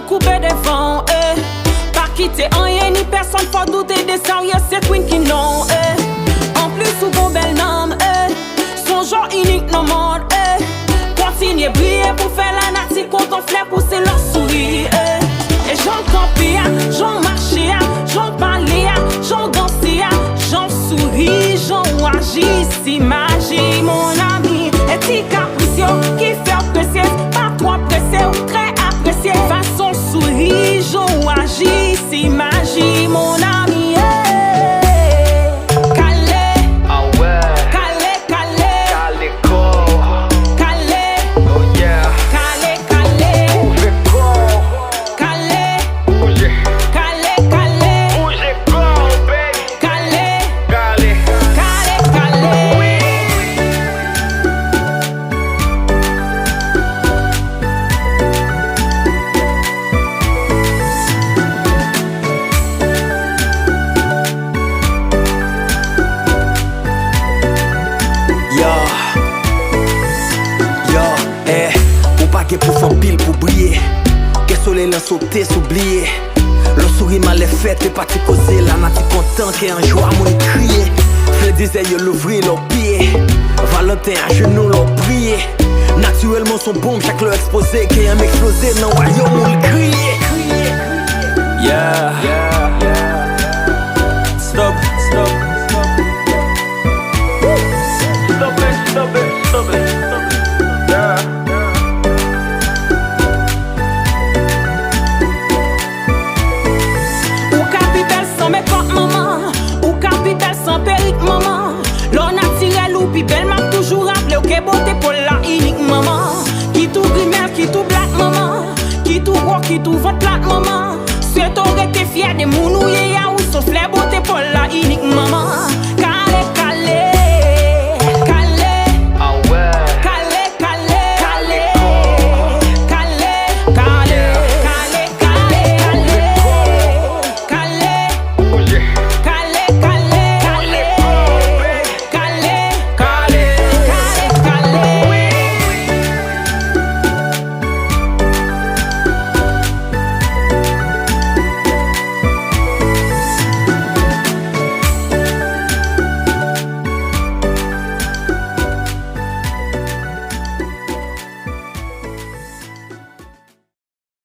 coupé devant, pas quitter rien ni personne, faut douter des sérieux, c'est Queen qui non, en plus sous bon bel nom, son genre unique dans le monde, continuez briller pour faire la nature, quand on fait pousser leur sourire, et j'en campé, j'en marché, j'en parlé, j'en dansé, j'en souris, j'en agis, si magie, mon ami, et ti capricieux qui fait apprécier, pas trop pressé ou très apprécié, façon souris, j'en agis, si magie, mon ami, calé, Ah ouais, calé, calé, Calico, calé, oh yeah, calé, calé, Bouge go, calé, bouge, calé, calé, bouge go, baby, calé, Cali, calé, calé. Ou pa gen pou fon pile pour briller. Ke soleil lan sauter s'oublier. Le sourire mal est fait, et pas ti causer la nati content, que en joie mon crier. Fle disait yo l'ouvrir leur pied. Valentin à genoux leur prier. Naturellement son bombe chaque leur exposé, que un explosé nan royaume mon crier. Yeah. Stop. stop it, yeah. Ou capital sans make-up maman, ou capital sans perruque maman. L'on naturel ou pi belle m'a toujours rappelé que beauté pour la unique maman. Qui tout grimel, qui tout black maman, qui tout gros, qui tout votre plate maman. Souhaite aurait été fier de mon ouïe ou sauf les beauté pour la unique maman.